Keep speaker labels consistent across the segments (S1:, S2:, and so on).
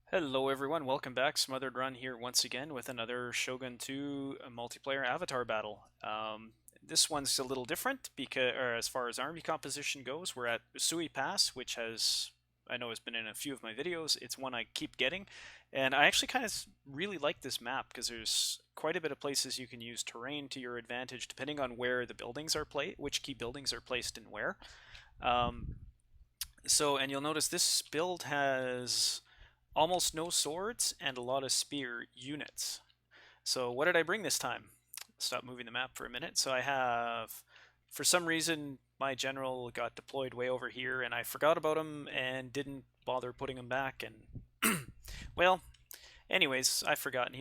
S1: Hello everyone, welcome back. Smothered Run here once again with another Shogun 2 multiplayer avatar battle. This one's a little different because, as far as army composition goes, we're at Usui Pass, which I know has been in a few of my videos. It's one I keep getting, and I actually kind of really like this map because there's quite a bit of places you can use terrain to your advantage depending on where the buildings are placed, which key buildings are placed and where. Um, and you'll notice this build has almost no swords and a lot of spear units. So what did I bring this time? Stop moving the map for a minute. So I have, for some reason, my general got deployed way over here and I forgot about him and didn't bother putting him back. And well, anyways, I forgot.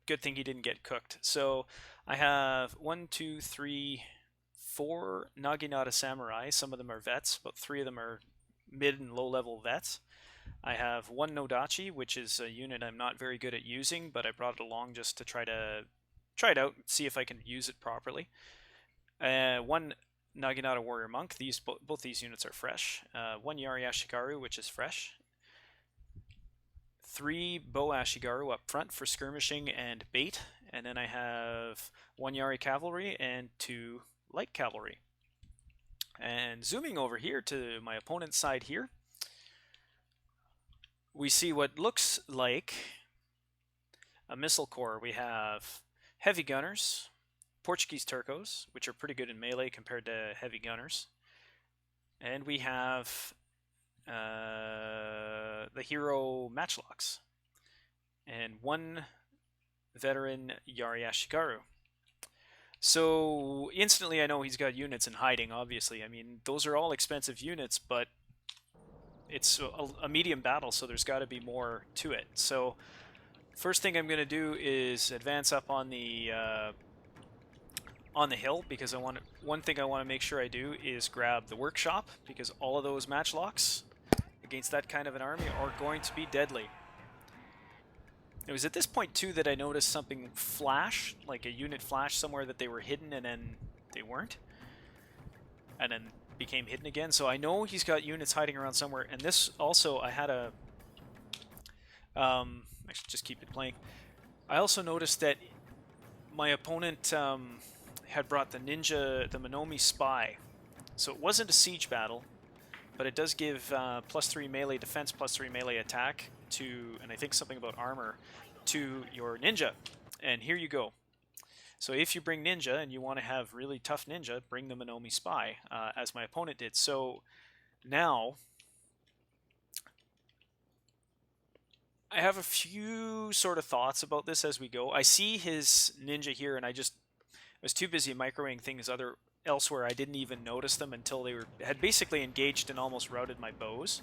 S1: Good thing he didn't get cooked. So I have one, two, three, four Naginata samurai. Some of them are vets, but three of them are mid and low level vets. I have one Nodachi, which is a unit I'm not very good at using, but I brought it along just to try it out, see if I can use it properly. One Naginata Warrior Monk. Both these units are fresh. One Yari Ashigaru, which is fresh. Three Bo Ashigaru up front for skirmishing and bait, and then I have one Yari Cavalry and two Light Cavalry. And zooming over here to my opponent's side here, we see what looks like a missile corps. We have heavy gunners, Portuguese Turcos, which are pretty good in melee compared to heavy gunners. And we have the hero matchlocks. And one veteran Yari Ashigaru. So instantly I know he's got units in hiding, obviously. I mean, those are all expensive units, but it's a medium battle, so there's got to be more to it. So first thing I'm going to do is advance up on the hill, because one thing I want to make sure I do is grab the workshop, because all of those matchlocks against that kind of an army are going to be deadly. It was at this point too that I noticed something flash, like a unit flash somewhere, that they were hidden and then they weren't, and then became hidden again. So I know he's got units hiding around somewhere. And this also, I had a I should just keep it playing. I also noticed that my opponent had brought the Monomi Spy. So it wasn't a siege battle, but it does give +3 melee defense, +3 melee attack to, and I think something about armor, to your ninja. And here you go. So if you bring ninja and you want to have really tough ninja, bring the Monomi Spy, as my opponent did. So now I have a few sort of thoughts about this as we go. I see his ninja here, and I was too busy microwaving things elsewhere. I didn't even notice them until they had basically engaged and almost routed my bows.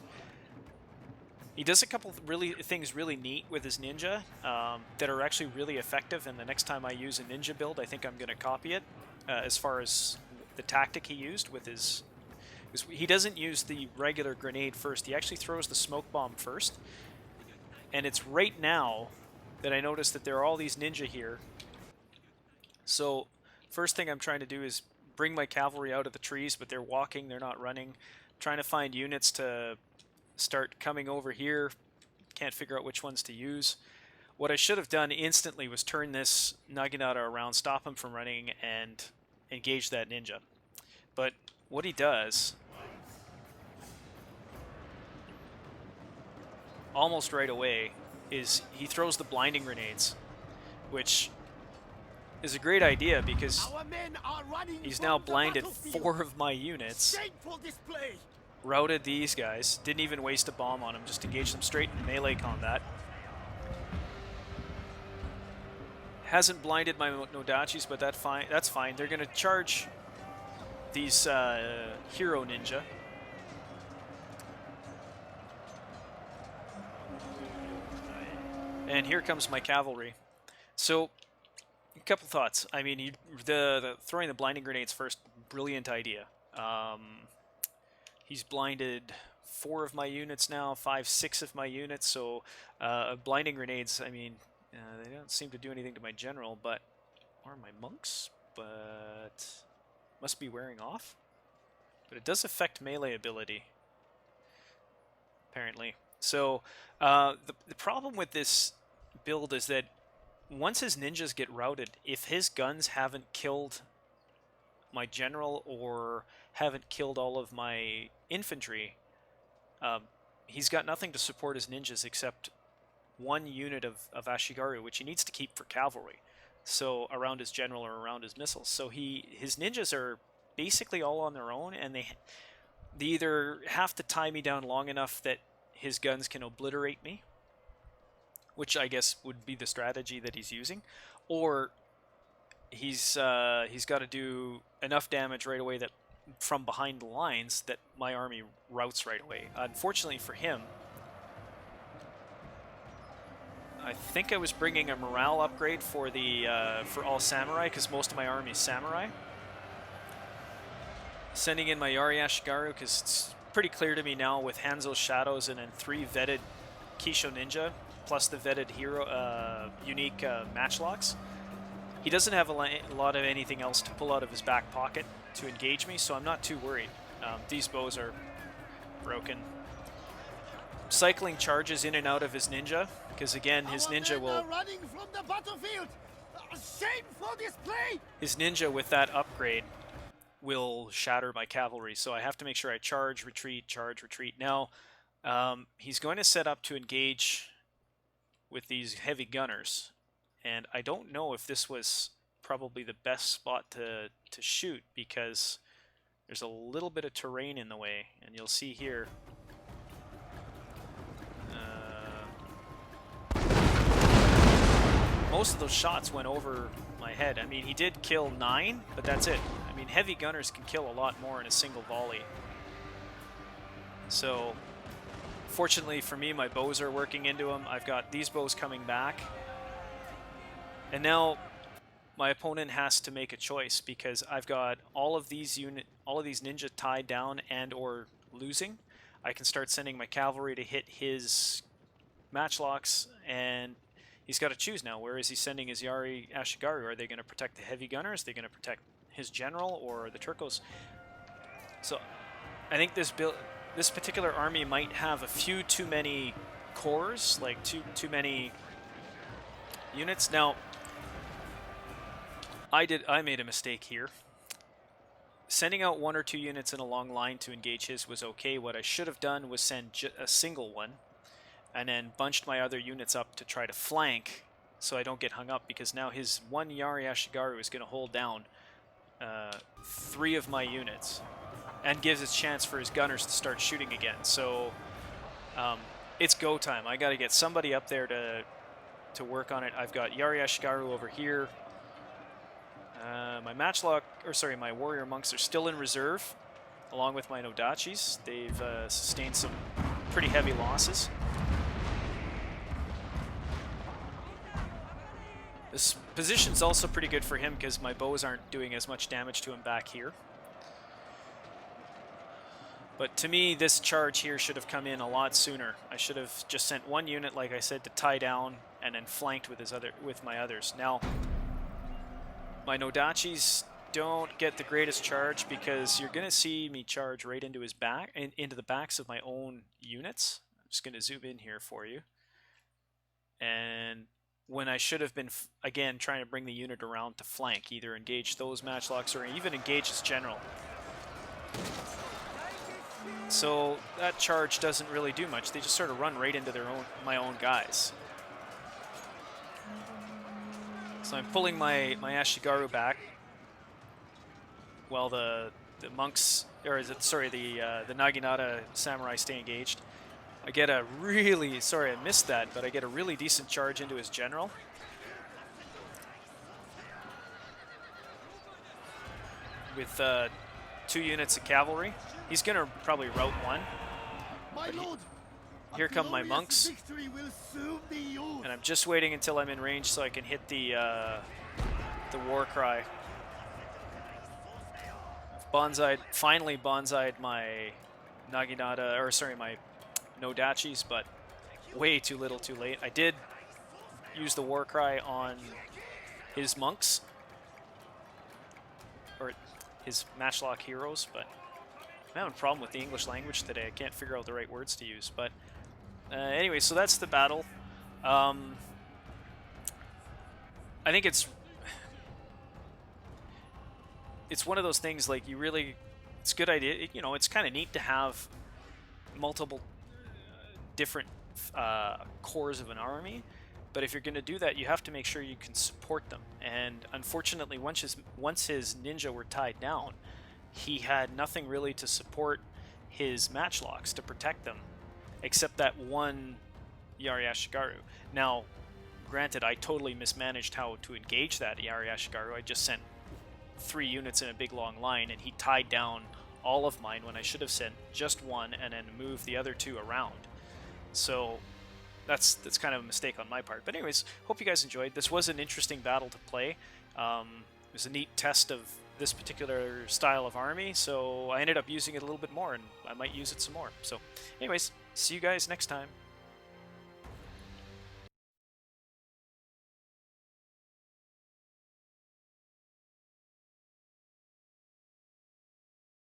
S1: He does a couple things really neat with his ninja that are actually really effective, and the next time I use a ninja build, I think I'm going to copy it as far as the tactic he used with his... He doesn't use the regular grenade first. He actually throws the smoke bomb first. And it's right now that I notice that there are all these ninja here. So first thing I'm trying to do is bring my cavalry out of the trees, but they're walking, they're not running. I'm trying to find units to start coming over here. Can't figure out which ones to use. What I should have done instantly was turn this Naginata around, stop him from running, and engage that ninja. But what he does, almost right away, is he throws the blinding grenades, which is a great idea because he's now blinded 4 of my units, routed these guys, didn't even waste a bomb on them, just engaged them straight in melee combat. Hasn't blinded my Nodachis, but that's fine. They're going to charge these hero ninja. And here comes my cavalry. So, a couple thoughts. I mean, the throwing the blinding grenades first, brilliant idea. He's blinded 4 of my units now, 5, 6 of my units. So, blinding grenades, I mean, they don't seem to do anything to my general, or my monks, but must be wearing off. But it does affect melee ability, apparently. So the problem with this build is that once his ninjas get routed, if his guns haven't killed my general or haven't killed all of my infantry, um, he's got nothing to support his ninjas except one unit of Ashigaru, which he needs to keep for cavalry. So around his general or around his missiles. So his ninjas are basically all on their own, and they either have to tie me down long enough that his guns can obliterate me, which I guess would be the strategy that he's using, or he's got to do enough damage right away that from behind the lines that my army routs right away. Unfortunately for him, I think I was bringing a morale upgrade for the for all samurai because most of my army is samurai. Sending in my Yari Ashigaru because it's pretty clear to me now with Hanzo's Shadows and then 3 vetted Kisho Ninja plus the vetted hero unique matchlocks. He doesn't have a lot of anything else to pull out of his back pocket to engage me, so I'm not too worried. These bows are broken. Cycling charges in and out of his ninja, because again, his ninja will...
S2: running from the battlefield. Shameful display!
S1: His ninja with that upgrade will shatter my cavalry, so I have to make sure I charge, retreat, charge, retreat. Now, he's going to set up to engage with these heavy gunners, and I don't know if this was probably the best spot to shoot because there's a little bit of terrain in the way, and you'll see here. Most of those shots went over my head. I mean, he did kill 9, but that's it. I mean, heavy gunners can kill a lot more in a single volley. So, fortunately for me, my bows are working into him. I've got these bows coming back. And now my opponent has to make a choice because I've got all of these ninja tied down and or losing. I can start sending my cavalry to hit his matchlocks, and he's got to choose now. Where is he sending his Yari Ashigaru? Are they going to protect the heavy gunners? Are they going to protect his general or the Turcos? So I think this particular army might have a few too many cores, like too many units. Now, I made a mistake here. Sending out 1 or 2 units in a long line to engage his was okay. What I should have done was send a single one and then bunched my other units up to try to flank so I don't get hung up, because now his 1 Yari Ashigaru is going to hold down 3 of my units and gives a chance for his gunners to start shooting again. So it's go time. I got to get somebody up there to work on it. I've got Yari Ashigaru over here. My warrior monks are still in reserve, along with my Nodachis. They've sustained some pretty heavy losses. This position's also pretty good for him because my bows aren't doing as much damage to him back here. But to me, this charge here should have come in a lot sooner. I should have just sent 1 unit, like I said, to tie down and then flanked with my others. Now, my Nodachis don't get the greatest charge because you're going to see me charge right into his back, into the backs of my own units. I'm just going to zoom in here for you. And when I should have been, again, trying to bring the unit around to flank, either engage those matchlocks or even engage his general. So that charge doesn't really do much. They just sort of run right into my own guys. So I'm pulling my Ashigaru back while the monks, or is it, sorry, the Naginata samurai stay engaged. I get a really, sorry I missed that, but I get a really decent charge into his general. With 2 units of cavalry. He's going to probably rout 1.
S2: My lord,
S1: here come my monks.
S2: will soon be yours.
S1: And I'm just waiting until I'm in range so I can hit the war cry. I've finally bonsai'd my Naginata, or sorry, my Nodachis, but way too little too late. I did use the war cry on his monks, or his matchlock heroes, but I'm having a problem with the English language today. I can't figure out the right words to use, but Anyway, so that's the battle. Um, I think it's one of those things like you really, it's a good idea. You know, it's kind of neat to have multiple different cores of an army, but if you're going to do that, you have to make sure you can support them. And unfortunately, once his ninja were tied down, he had nothing really to support his matchlocks to protect them, except that one Yari Ashigaru. Now, granted, I totally mismanaged how to engage that Yari Ashigaru. I just sent 3 units in a big long line, and he tied down all of mine when I should have sent just one and then moved the other 2 around. So that's kind of a mistake on my part. But anyways, hope you guys enjoyed. This was an interesting battle to play. It was a neat test of this particular style of army, so I ended up using it a little bit more, and I might use it some more. So anyways, see you guys next time.